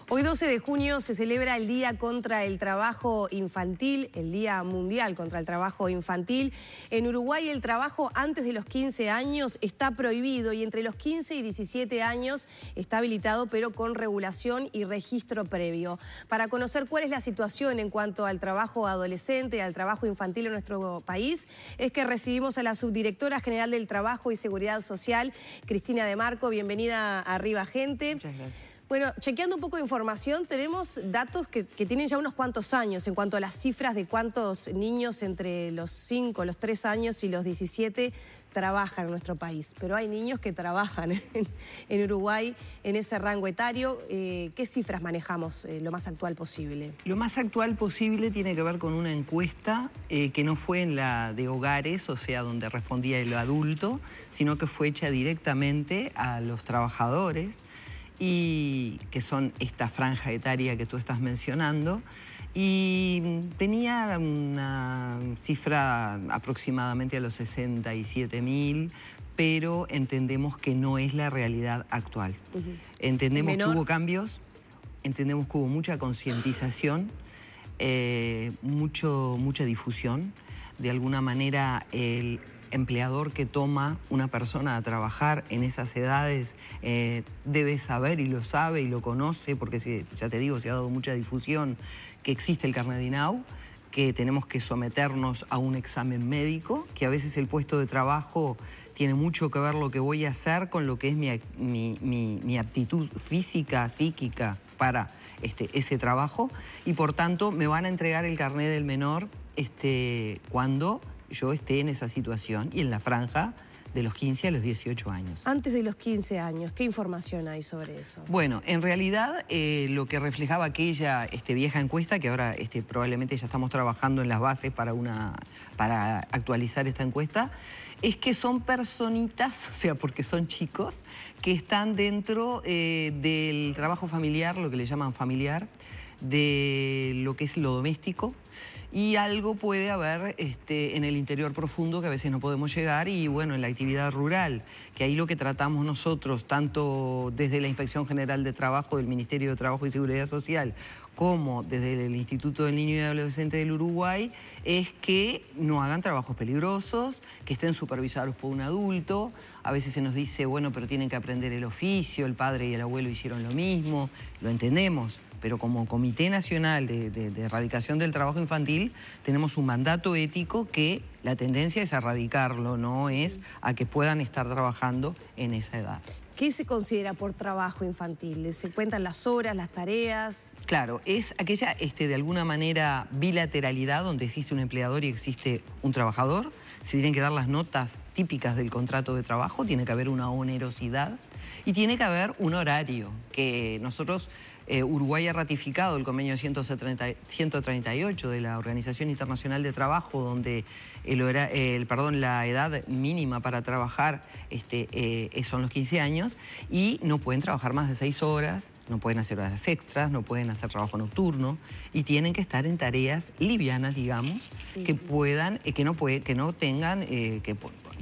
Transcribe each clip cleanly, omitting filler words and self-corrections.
Hoy 12 de junio se celebra el Día contra el Trabajo Infantil, el Día Mundial contra el Trabajo Infantil. En Uruguay el trabajo antes de los 15 años está prohibido y entre los 15 y 17 años está habilitado, pero con regulación y registro previo. Para conocer cuál es la situación en cuanto al trabajo adolescente, al trabajo infantil en nuestro país, es que recibimos a la Subdirectora General del Trabajo y Seguridad Social, Cristina De Marco. Bienvenida a Arriba Gente. Muchas gracias. Bueno, chequeando un poco de información, tenemos datos que tienen ya unos cuantos años en cuanto a las cifras de cuántos niños entre los 5, los 3 años y los 17 trabajan en nuestro país. Pero hay niños que trabajan en Uruguay en ese rango etario. ¿Qué cifras manejamos lo más actual posible? Lo más actual posible tiene que ver con una encuesta que no fue en la de hogares, o sea, donde respondía el adulto, sino que fue hecha directamente a los trabajadores, y que son esta franja etaria que tú estás mencionando, y tenía una cifra aproximadamente a los 67.000, pero entendemos que no es la realidad actual. Entendemos que hubo cambios, entendemos que hubo mucha concientización, mucha difusión. De alguna manera el empleador que toma una persona a trabajar en esas edades debe saber, y lo sabe y lo conoce, porque ya te digo, se ha dado mucha difusión, que existe el carnet de INAU, que tenemos que someternos a un examen médico, que a veces el puesto de trabajo tiene mucho que ver lo que voy a hacer con lo que es mi aptitud física, psíquica para ese trabajo, y por tanto me van a entregar el carnet del menor cuando yo esté en esa situación y en la franja de los 15 a los 18 años. Antes de los 15 años, ¿qué información hay sobre eso? Bueno, en realidad lo que reflejaba aquella vieja encuesta, que ahora probablemente ya estamos trabajando en las bases para actualizar esta encuesta, es que son personitas, o sea, porque son chicos, que están dentro del trabajo familiar, lo que le llaman familiar, de lo que es lo doméstico, y algo puede haber en el interior profundo que a veces no podemos llegar, y bueno, en la actividad rural, que ahí lo que tratamos nosotros, tanto desde la Inspección General de Trabajo del Ministerio de Trabajo y Seguridad Social, como desde el Instituto del Niño y Adolescente del Uruguay, es que no hagan trabajos peligrosos, que estén supervisados por un adulto. A veces se nos dice, bueno, pero tienen que aprender el oficio, el padre y el abuelo hicieron lo mismo, lo entendemos, pero como Comité Nacional de Erradicación del Trabajo Infantil tenemos un mandato ético que la tendencia es a erradicarlo, no es a que puedan estar trabajando en esa edad. ¿Qué se considera por trabajo infantil? ¿Se cuentan las horas, las tareas? Claro, es aquella, de alguna manera, bilateralidad donde existe un empleador y existe un trabajador. Se tienen que dar las notas típicas del contrato de trabajo, tiene que haber una onerosidad y tiene que haber un horario, que nosotros, Uruguay ha ratificado el convenio 138 de la Organización Internacional de Trabajo, donde la edad mínima para trabajar son los 15 años, y no pueden trabajar más de 6 horas, no pueden hacer horas extras, no pueden hacer trabajo nocturno, y tienen que estar en tareas livianas, digamos, que puedan, que no tengan que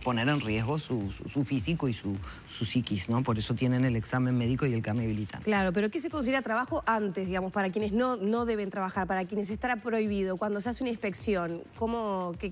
poner en riesgo su físico y su psiquis, ¿no? Por eso tienen el examen médico y el carnet habilitante. Claro, pero ¿qué se considera trabajo antes, digamos, para quienes no deben trabajar, para quienes estará prohibido? Cuando se hace una inspección,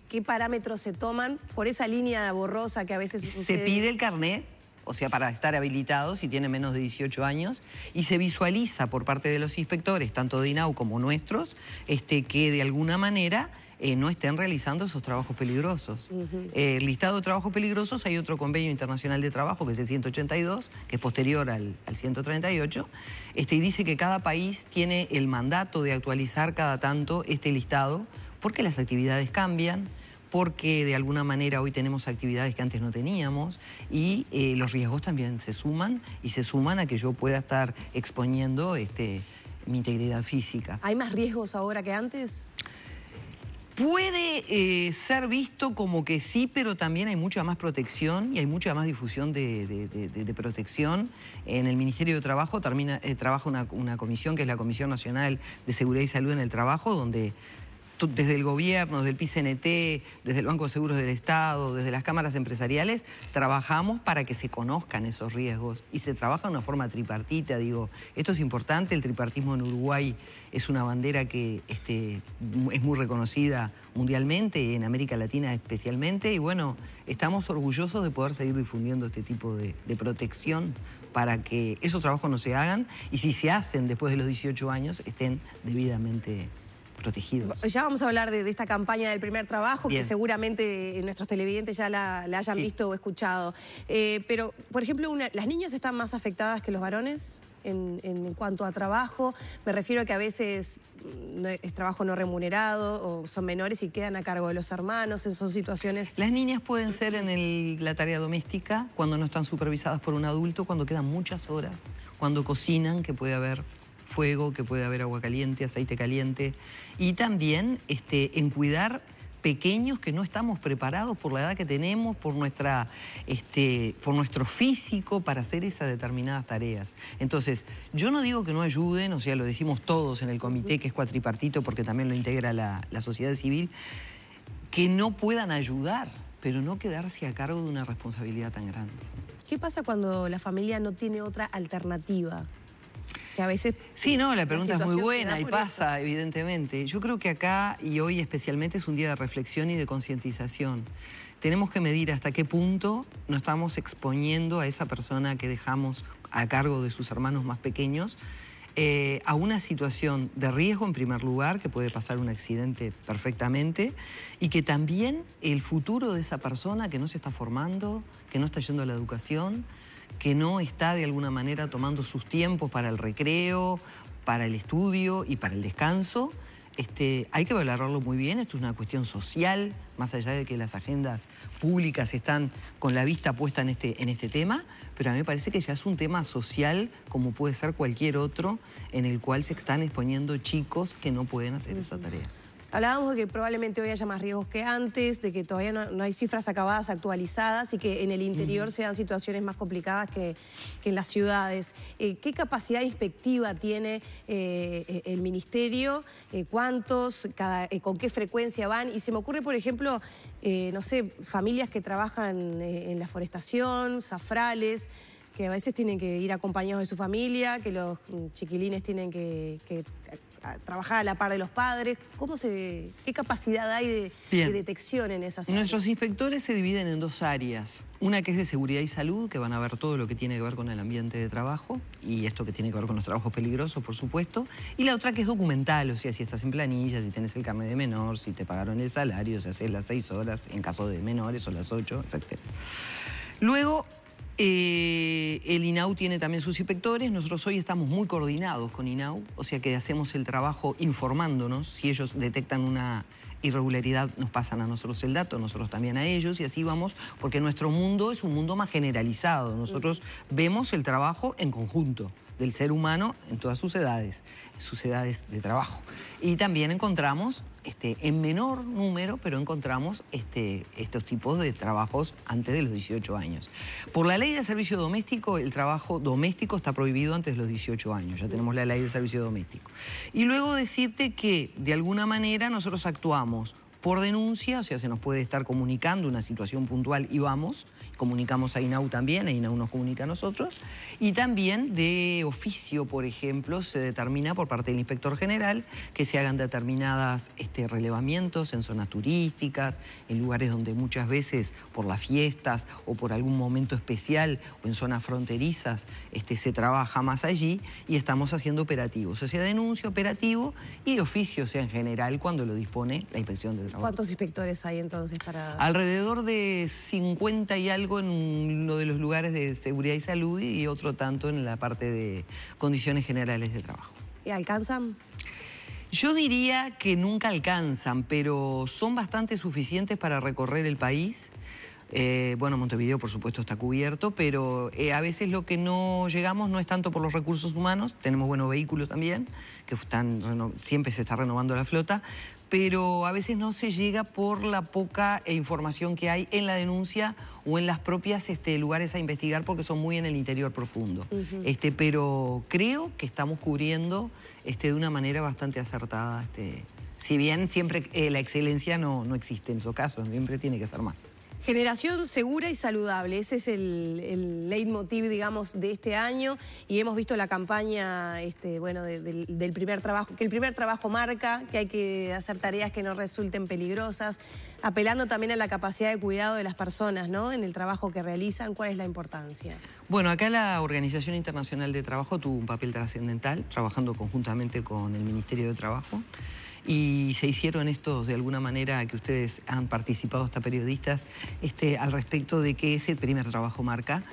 ¿qué parámetros se toman por esa línea borrosa que a veces sucede? Se pide el carnet, o sea, para estar habilitado si tiene menos de 18 años, y se visualiza por parte de los inspectores, tanto de INAU como nuestros, que de alguna manera no estén realizando esos trabajos peligrosos. El listado de trabajos peligrosos, hay otro convenio internacional de trabajo, que es el 182, que es posterior al 138, y dice que cada país tiene el mandato de actualizar cada tanto este listado, porque las actividades cambian, porque de alguna manera hoy tenemos actividades que antes no teníamos, y los riesgos también se suman, y se suman a que yo pueda estar exponiendo mi integridad física. ¿Hay más riesgos ahora que antes? Puede ser visto como que sí, pero también hay mucha más protección y hay mucha más difusión de protección. En el Ministerio de Trabajo trabaja una comisión que es la Comisión Nacional de Seguridad y Salud en el Trabajo, donde desde el gobierno, desde el PICNT, desde el Banco de Seguros del Estado, desde las cámaras empresariales, trabajamos para que se conozcan esos riesgos y se trabaja de una forma tripartita. Digo, esto es importante, el tripartismo en Uruguay es una bandera que es muy reconocida mundialmente, en América Latina especialmente, y bueno, estamos orgullosos de poder seguir difundiendo este tipo de protección para que esos trabajos no se hagan y si se hacen después de los 18 años estén debidamente protegidos. Ya vamos a hablar de esta campaña del primer trabajo, Bien. que seguramente nuestros televidentes ya la hayan visto o escuchado. Pero, por ejemplo, ¿las niñas están más afectadas que los varones en cuanto a trabajo? Me refiero a que a veces es trabajo no remunerado o son menores y quedan a cargo de los hermanos, son situaciones... Las niñas pueden ser en la tarea doméstica, cuando no están supervisadas por un adulto, cuando quedan muchas horas, cuando cocinan, que puede haber fuego, que puede haber agua caliente, aceite caliente, y también en cuidar pequeños que no estamos preparados por la edad que tenemos, por nuestro físico para hacer esas determinadas tareas. Entonces, yo no digo que no ayuden, o sea, lo decimos todos en el comité, que es cuatripartito, porque también lo integra la sociedad civil, que no puedan ayudar, pero no quedarse a cargo de una responsabilidad tan grande. ¿Qué pasa cuando la familia no tiene otra alternativa? Que a veces... Sí, no, la pregunta es muy buena y pasa, evidentemente. Yo creo que acá, y hoy especialmente, es un día de reflexión y de concientización. Tenemos que medir hasta qué punto nos estamos exponiendo a esa persona que dejamos a cargo de sus hermanos más pequeños a una situación de riesgo en primer lugar, que puede pasar un accidente perfectamente, y que también el futuro de esa persona que no se está formando, que no está yendo a la educación, que no está de alguna manera tomando sus tiempos para el recreo, para el estudio y para el descanso, hay que valorarlo muy bien. Esto es una cuestión social, más allá de que las agendas públicas están con la vista puesta en este tema, pero a mí me parece que ya es un tema social, como puede ser cualquier otro, en el cual se están exponiendo chicos que no pueden hacer esa tarea. Hablábamos de que probablemente hoy haya más riesgos que antes, de que todavía no hay cifras acabadas, actualizadas, y que en el interior sean situaciones más complicadas que en las ciudades. ¿Qué capacidad inspectiva tiene el Ministerio? ¿Cuántos? ¿Con qué frecuencia van? Y se me ocurre, por ejemplo, no sé, familias que trabajan en la forestación, zafrales, que a veces tienen que ir acompañados de su familia, que los chiquilines tienen que trabajar a la par de los padres. ¿Qué capacidad hay de detección en esas áreas? Nuestros inspectores se dividen en dos áreas. Una que es de seguridad y salud, que van a ver todo lo que tiene que ver con el ambiente de trabajo, y esto que tiene que ver con los trabajos peligrosos, por supuesto. Y la otra que es documental, o sea, si estás en planilla, si tenés el carnet de menor, si te pagaron el salario, si haces las 6 horas en caso de menores o las 8, etc. Luego, el INAU tiene también sus inspectores. Nosotros hoy estamos muy coordinados con INAU, o sea que hacemos el trabajo informándonos. Si ellos detectan una irregularidad, nos pasan a nosotros el dato, nosotros también a ellos, y así vamos, porque nuestro mundo es un mundo más generalizado. Nosotros vemos el trabajo en conjunto del ser humano en todas sus edades de trabajo. Y también encontramos, en menor número, pero encontramos estos tipos de trabajos antes de los 18 años. Por la ley de servicio doméstico, el trabajo doméstico está prohibido antes de los 18 años. Ya tenemos la ley de servicio doméstico. Y luego decirte que, de alguna manera, nosotros actuamos por denuncia, o sea, se nos puede estar comunicando una situación puntual y vamos, comunicamos a INAU también, a INAU nos comunica a nosotros, y también de oficio, por ejemplo, se determina por parte del inspector general que se hagan determinadas relevamientos en zonas turísticas, en lugares donde muchas veces por las fiestas o por algún momento especial o en zonas fronterizas se trabaja más allí, y estamos haciendo operativos, o sea, denuncia, operativo y de oficio, o sea, en general, cuando lo dispone la inspección de trabajo. ¿Cuántos inspectores hay entonces para...? Alrededor de 50 y algo en uno de los lugares de seguridad y salud y otro tanto en la parte de condiciones generales de trabajo. ¿Y alcanzan? Yo diría que nunca alcanzan, pero son bastante suficientes para recorrer el país. Bueno, Montevideo, por supuesto, está cubierto, pero a veces lo que no llegamos no es tanto por los recursos humanos. Tenemos buenos vehículos también, que siempre se está renovando la flota, pero a veces no se llega por la poca información que hay en la denuncia o en las propias lugares a investigar, porque son muy en el interior profundo. Pero creo que estamos cubriendo de una manera bastante acertada Si bien siempre la excelencia no existe en todo caso, siempre tiene que ser más. Generación segura y saludable, ese es el leitmotiv, digamos, de este año, y hemos visto la campaña, bueno, del primer trabajo, que el primer trabajo marca, que hay que hacer tareas que no resulten peligrosas, apelando también a la capacidad de cuidado de las personas, ¿no?, en el trabajo que realizan. ¿Cuál es la importancia? Bueno, acá la Organización Internacional de Trabajo tuvo un papel trascendental, trabajando conjuntamente con el Ministerio de Trabajo. Y se hicieron estos, de alguna manera, que ustedes han participado, hasta periodistas, al respecto de que ese primer trabajo marca.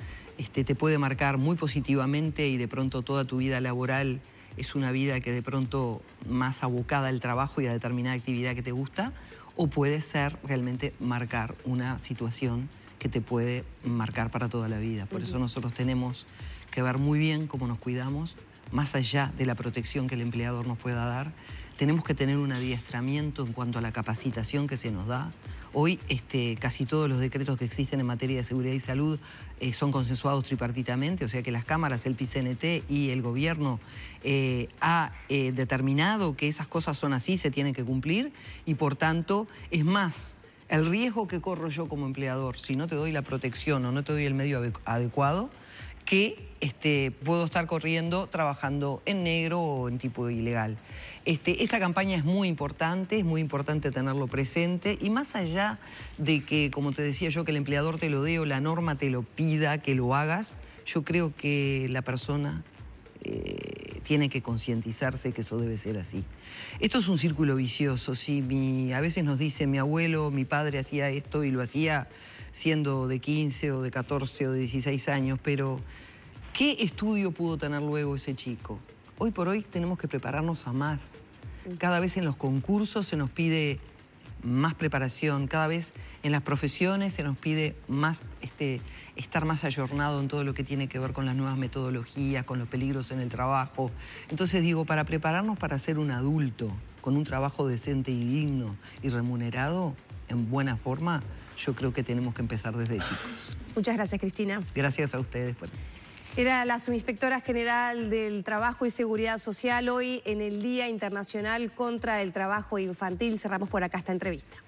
Te puede marcar muy positivamente y de pronto toda tu vida laboral es una vida que de pronto más abocada al trabajo y a determinada actividad que te gusta, o puede ser realmente marcar una situación que te puede marcar para toda la vida. Por eso nosotros tenemos que ver muy bien cómo nos cuidamos, más allá de la protección que el empleador nos pueda dar. Tenemos que tener un adiestramiento en cuanto a la capacitación que se nos da. Hoy casi todos los decretos que existen en materia de seguridad y salud son consensuados tripartitamente, o sea que las cámaras, el PIT-CNT y el gobierno ha determinado que esas cosas son así, se tienen que cumplir, y por tanto es más el riesgo que corro yo como empleador si no te doy la protección o no te doy el medio adecuado, que puedo estar corriendo trabajando en negro o en tipo ilegal. Esta campaña es muy importante tenerlo presente, y más allá de que, como te decía yo, que el empleador te lo dé o la norma te lo pida que lo hagas, yo creo que la persona tiene que concientizarse que eso debe ser así. Esto es un círculo vicioso. ¿Sí? A veces nos dicen, mi abuelo, mi padre hacía esto y lo hacía siendo de 15 o de 14 o de 16 años, pero ¿qué estudio pudo tener luego ese chico? Hoy por hoy tenemos que prepararnos a más. Cada vez en los concursos se nos pide más preparación, cada vez en las profesiones se nos pide más, estar más ayornado en todo lo que tiene que ver con las nuevas metodologías, con los peligros en el trabajo. Entonces digo, para prepararnos para ser un adulto con un trabajo decente y digno y remunerado, en buena forma, yo creo que tenemos que empezar desde chicos. Muchas gracias, Cristina. Gracias a ustedes. Era la subinspectora general del Trabajo y Seguridad Social hoy en el Día Internacional contra el Trabajo Infantil. Cerramos por acá esta entrevista.